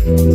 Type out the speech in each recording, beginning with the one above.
Hello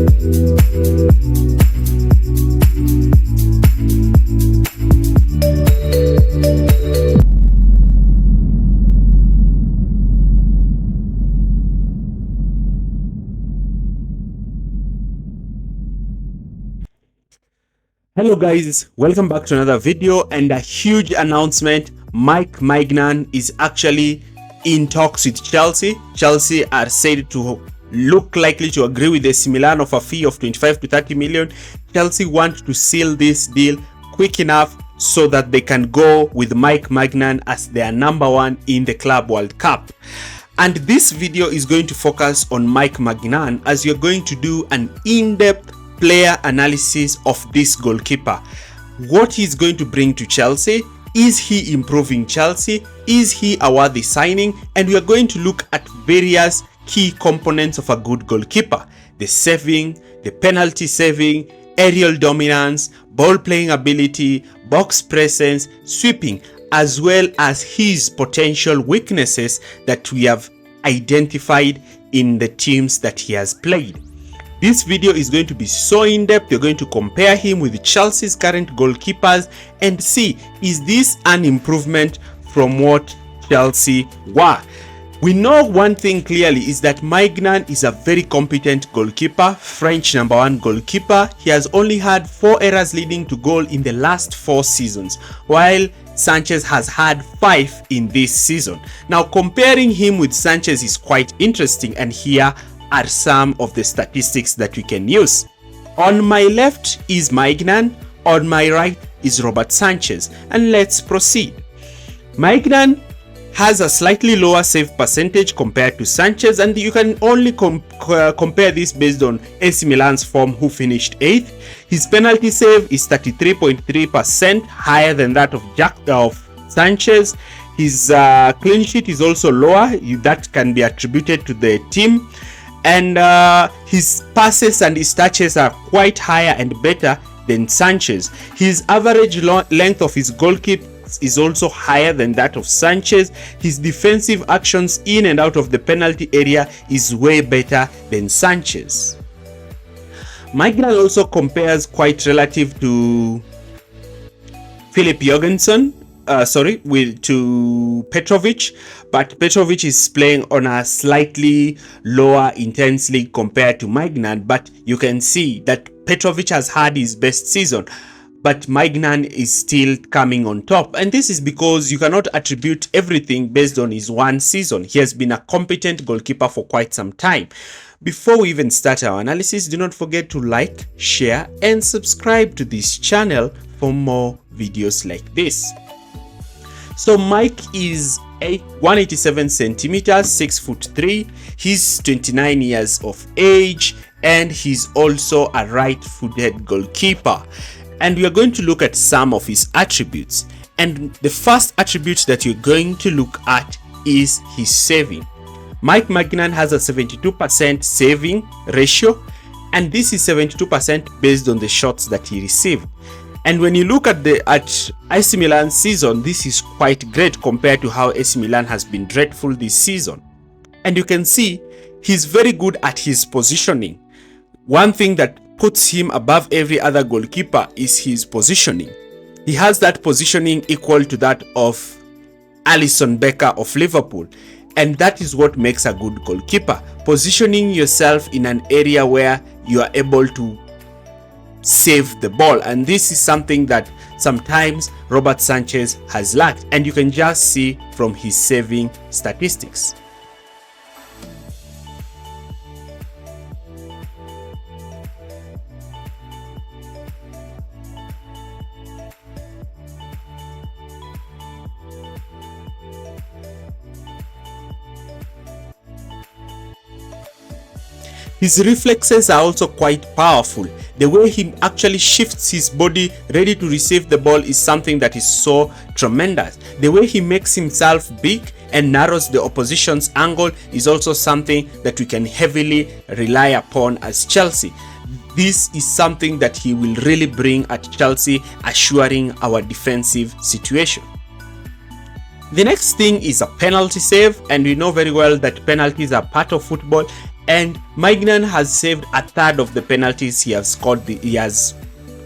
guys, welcome back to another video and a huge announcement. Mike Maignan is actually in talks with Chelsea. Chelsea are said to look likely to agree with AC Milan of a fee of 25 to 30 million. Chelsea want to seal this deal quick enough so that they can go with Mike Maignan as their number one in the Club World Cup. And this video is going to focus on Mike Maignan as you're going to do an in-depth player analysis of this goalkeeper. What he's going to bring to Chelsea, is he improving Chelsea, is he a worthy signing, and we are going to look at various key components of a good goalkeeper: the saving, the penalty saving, aerial dominance, ball playing ability, box presence, sweeping, as well as his potential weaknesses that we have identified in the teams that he has played. This video is going to be so in-depth. You're going to compare him with Chelsea's current goalkeepers and see, is this an improvement from what Chelsea were? We know one thing clearly is that Maignan is a very competent goalkeeper, French number one goalkeeper. He has only had 4 errors leading to goal in the last 4 seasons, while Sanchez has had 5 in this season. Now comparing him with Sanchez is quite interesting, and here are some of the statistics that we can use. On my left is Maignan, on my right is Robert Sanchez, and let's proceed. Maignan has a slightly lower save percentage compared to Sanchez, and you can only compare this based on AC Milan's form, who finished 8th. His penalty save is 33.3%, higher than that of Sanchez. His clean sheet is also lower. That can be attributed to the team. And his passes and his touches are quite higher and better than Sanchez. His average length of his goal kick is also higher than that of Sanchez. His defensive actions in and out of the penalty area is way better than Sanchez. Maignan also compares quite relative to Philip Jorgensen, to Petrovic, but Petrovic is playing on a slightly lower intense league compared to Maignan. But you can see that Petrovic has had his best season, but Maignan is still coming on top, and this is because you cannot attribute everything based on his one season. He has been a competent goalkeeper for quite some time. Before we even start our analysis, do not forget to like, share, and subscribe to this channel for more videos like this. So Mike is 187 centimeters, 6'3". He's 29 years of age, and he's also a right-footed goalkeeper. And we are going to look at some of his attributes. And the first attribute that you're going to look at is his saving. Mike Maignan has a 72% saving ratio, and this is 72% based on the shots that he received. And when you look at AC Milan's season, this is quite great compared to how AC Milan has been dreadful this season. And you can see he's very good at his positioning. One thing that puts him above every other goalkeeper is his positioning. He has that positioning equal to that of Alisson Becker of Liverpool. And that is what makes a good goalkeeper. Positioning yourself in an area where you are able to save the ball, and this is something that sometimes Robert Sanchez has lacked, and you can just see from his saving statistics. His reflexes are also quite powerful. The way he actually shifts his body ready to receive the ball is something that is so tremendous. The way he makes himself big and narrows the opposition's angle is also something that we can heavily rely upon as Chelsea. This is something that he will really bring at Chelsea, assuring our defensive situation. The next thing is a penalty save, and we know very well that penalties are part of football, and Maignan has saved a third of the penalties he has scored. He has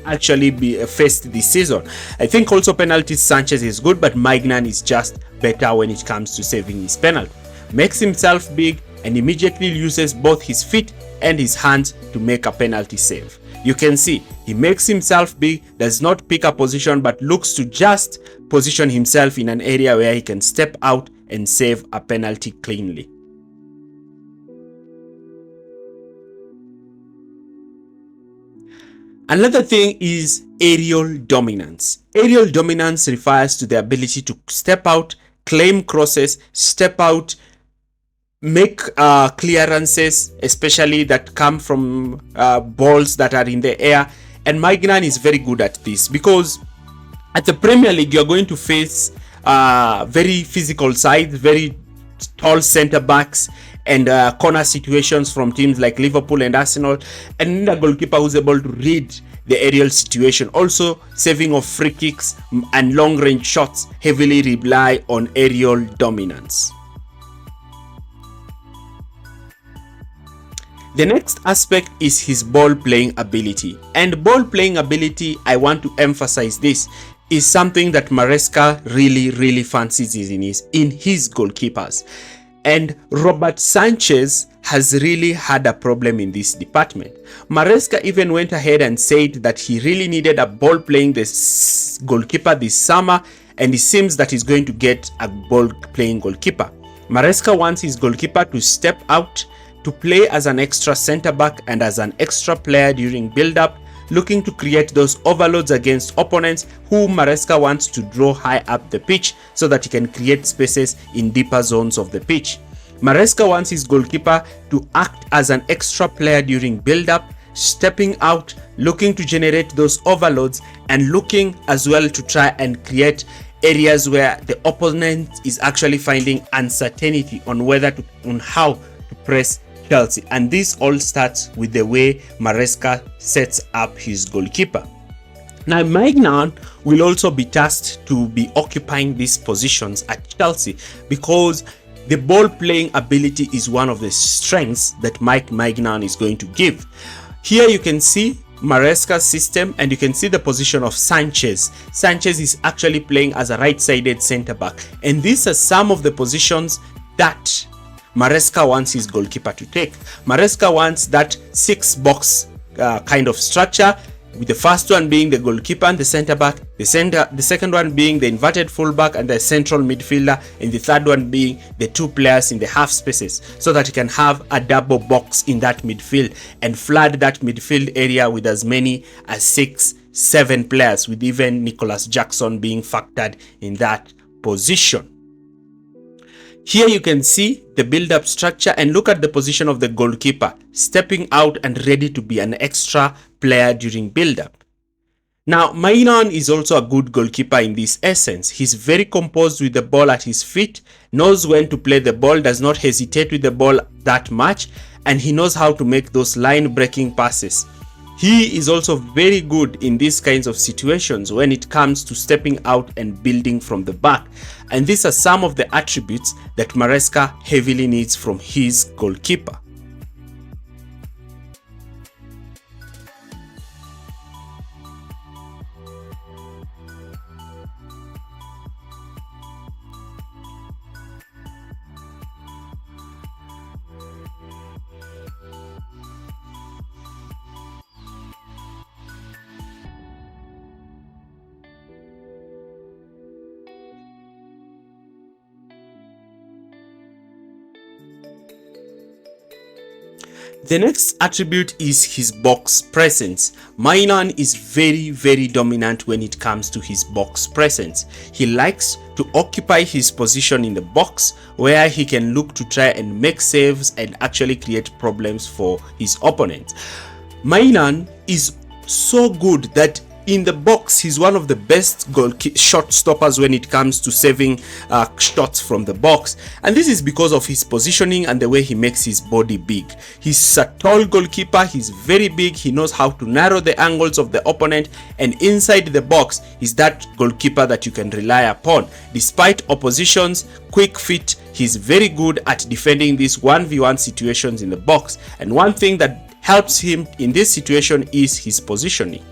actually faced this season. I think also penalties Sanchez is good, but Maignan is just better when it comes to saving his penalty. Makes himself big and immediately uses both his feet and his hands to make a penalty save. You can see he makes himself big, does not pick a position, but looks to just position himself in an area where he can step out and save a penalty cleanly. Another thing is aerial dominance. Aerial dominance refers to the ability to step out, claim crosses, step out, make clearances, especially that come from balls that are in the air. And Maignan is very good at this, because at the Premier League you're going to face very physical sides, very tall center backs, and corner situations from teams like Liverpool and Arsenal, and need a goalkeeper who's able to read the aerial situation. Also, saving of free kicks and long range shots heavily rely on aerial dominance. The next aspect is his ball playing ability, and ball playing ability, I want to emphasize this, is something that Maresca really fancies in his goalkeepers. And Robert Sanchez has really had a problem in this department. Maresca even went ahead and said that he really needed a ball playing goalkeeper this summer, and it seems that he's going to get a ball playing goalkeeper. Maresca wants his goalkeeper to step out, to play as an extra center back and as an extra player during build-up, looking to create those overloads against opponents who Maresca wants to draw high up the pitch so that he can create spaces in deeper zones of the pitch. Maresca wants his goalkeeper to act as an extra player during build-up, stepping out, looking to generate those overloads, and looking as well to try and create areas where the opponent is actually finding uncertainty on how to press Chelsea. And this all starts with the way Maresca sets up his goalkeeper. Now Maignan will also be tasked to be occupying these positions at Chelsea, because the ball playing ability is one of the strengths that Mike Maignan is going to give. Here you can see Maresca's system, and you can see the position of Sanchez. Sanchez is actually playing as a right-sided center back, and these are some of the positions that Maresca wants his goalkeeper to take. Maresca wants that 6-box kind of structure, with the first one being the goalkeeper and the center back, the second one being the inverted fullback and the central midfielder, and the third one being the two players in the half spaces, so that he can have a double box in that midfield and flood that midfield area with as many as 6-7 players, with even Nicholas Jackson being factored in that position. Here you can see the build-up structure, and look at the position of the goalkeeper, stepping out and ready to be an extra player during build-up. Now, Maignan is also a good goalkeeper in this essence. He's very composed with the ball at his feet, knows when to play the ball, does not hesitate with the ball that much, and he knows how to make those line-breaking passes. He is also very good in these kinds of situations when it comes to stepping out and building from the back. And these are some of the attributes that Maresca heavily needs from his goalkeeper. The next attribute is his box presence. Maignan is very dominant when it comes to his box presence. He likes to occupy his position in the box, where he can look to try and make saves and actually create problems for his opponent. Maignan is so good that in the box, he's one of the best shot stoppers when it comes to saving shots from the box. And this is because of his positioning and the way he makes his body big. He's a tall goalkeeper, he's very big, he knows how to narrow the angles of the opponent, and inside the box, he's that goalkeeper that you can rely upon. Despite opposition's quick feet, he's very good at defending these 1v1 situations in the box. And one thing that helps him in this situation is his positioning.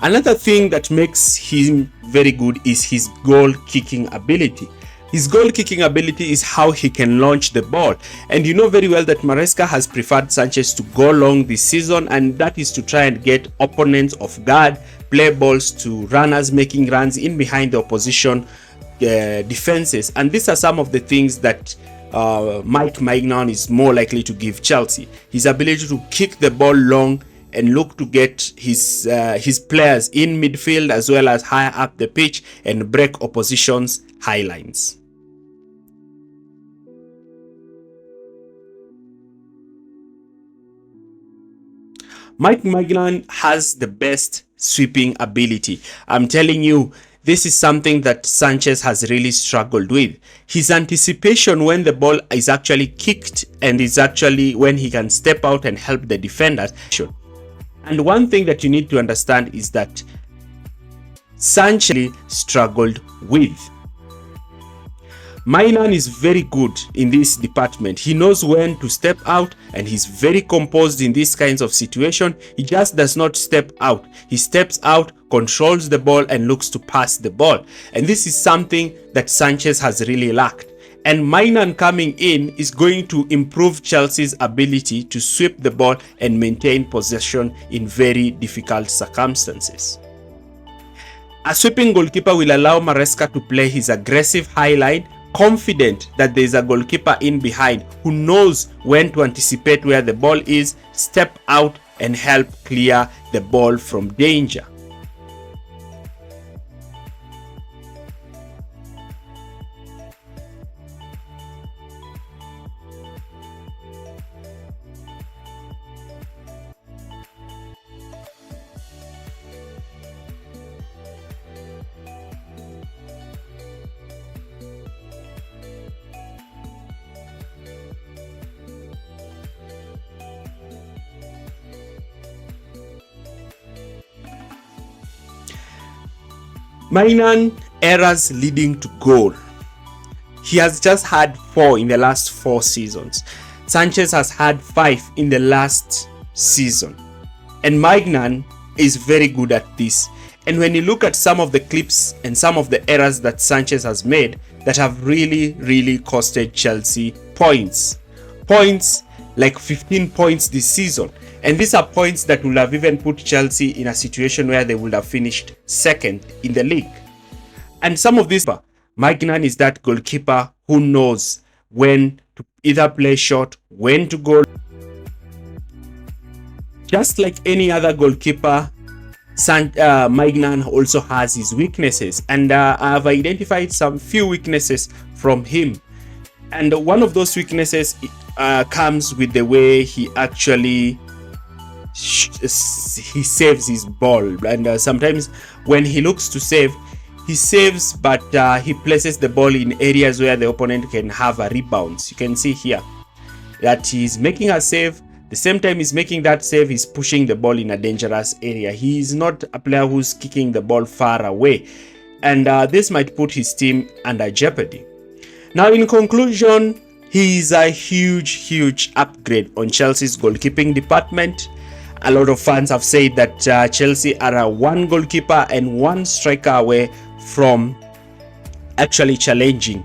Another thing that makes him very good is his goal kicking ability. His goal kicking ability is how he can launch the ball. And you know very well that Maresca has preferred Sanchez to go long this season, and that is to try and get opponents off guard, play balls to runners making runs in behind the opposition defenses. And these are some of the things that Mike Maignan is more likely to give Chelsea. His ability to kick the ball long and look to get his players in midfield as well as higher up the pitch and break opposition's high lines. Mike Maignan has the best sweeping ability. I'm telling you, this is something that Sanchez has really struggled with. His anticipation when the ball is actually kicked, and is actually when he can step out and help the defenders. And one thing that you need to understand is that Sanchez struggled with. Maignan is very good in this department. He knows when to step out, and he's very composed in these kinds of situations. He just does not step out. He steps out, controls the ball, and looks to pass the ball. And this is something that Sanchez has really lacked. And Maignan coming in is going to improve Chelsea's ability to sweep the ball and maintain possession in very difficult circumstances. A sweeping goalkeeper will allow Maresca to play his aggressive high line, confident that there is a goalkeeper in behind who knows when to anticipate where the ball is, step out, and help clear the ball from danger. Maignan errors leading to goal. He has just had 4 in the last 4 seasons. Sanchez has had 5 in the last season. And Maignan is very good at this. And when you look at some of the clips and some of the errors that Sanchez has made that have really costed Chelsea points. Points like 15 points this season. And these are points that would have even put Chelsea in a situation where they would have finished second in the league. And some of this, Maignan is that goalkeeper who knows when to either play short, when to go. Just like any other goalkeeper, Maignan also has his weaknesses. And I've identified some few weaknesses from him. And one of those weaknesses comes with the way he actually saves his ball. And sometimes when he looks to save, he saves, but he places the ball in areas where the opponent can have a rebound. You can see here that he's making a save. The same time he's making that save, he's pushing the ball in a dangerous area. He is not a player who's kicking the ball far away. And this might put his team under jeopardy. Now, in conclusion, he is a huge upgrade on Chelsea's goalkeeping department. A lot of fans have said that Chelsea are a 1 goalkeeper and 1 striker away from actually challenging.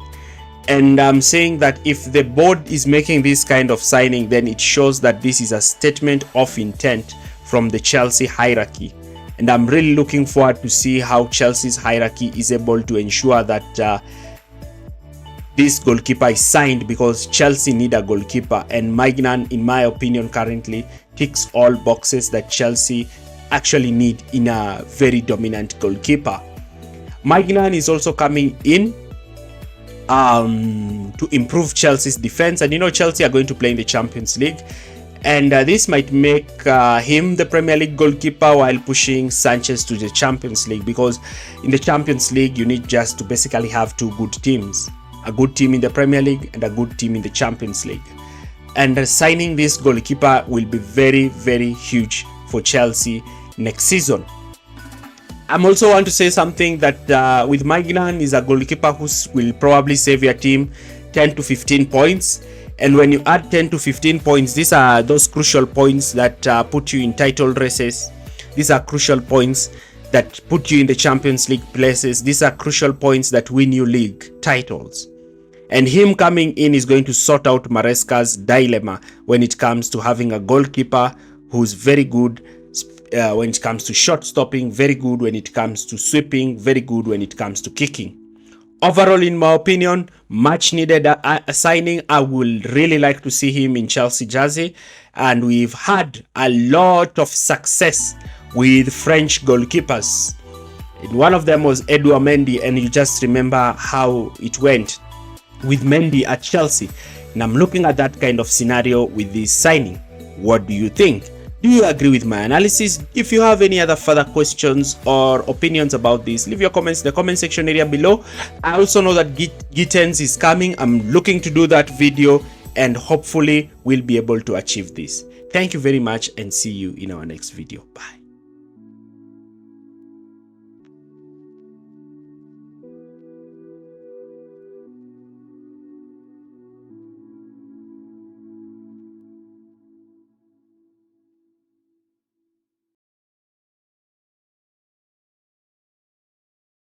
And I'm saying that if the board is making this kind of signing, then it shows that this is a statement of intent from the Chelsea hierarchy. And I'm really looking forward to see how Chelsea's hierarchy is able to ensure that this goalkeeper is signed, because Chelsea need a goalkeeper, and Maignan, in my opinion, currently ticks all boxes that Chelsea actually need in a very dominant goalkeeper. Maignan is also coming in to improve Chelsea's defense. And you know, Chelsea are going to play in the Champions League, and this might make him the Premier League goalkeeper while pushing Sanchez to the Champions League, because in the Champions League you need just to basically have two good teams, a good team in the Premier League and a good team in the Champions League. And signing this goalkeeper will be very, very huge for Chelsea next season. I'm also want to say something that with Maignan is a goalkeeper who will probably save your team 10 to 15 points. And when you add 10 to 15 points, these are those crucial points that put you in title races. These are crucial points that put you in the Champions League places. These are crucial points that win you league titles. And him coming in is going to sort out Maresca's dilemma when it comes to having a goalkeeper who's very good when it comes to shot stopping, very good when it comes to sweeping, very good when it comes to kicking. Overall, in my opinion, much needed a signing. I would really like to see him in Chelsea jersey. And we've had a lot of success with French goalkeepers. And one of them was Edouard Mendy, and you just remember how it went with Mendy at Chelsea. And I'm looking at that kind of scenario with this signing. What do you think? Do you agree with my analysis? If you have any other further questions or opinions about this, leave your comments in the comment section area below. I also know that Gittens is coming. I'm looking to do that video, and hopefully we'll be able to achieve this. Thank you very much, and see you in our next video. Bye.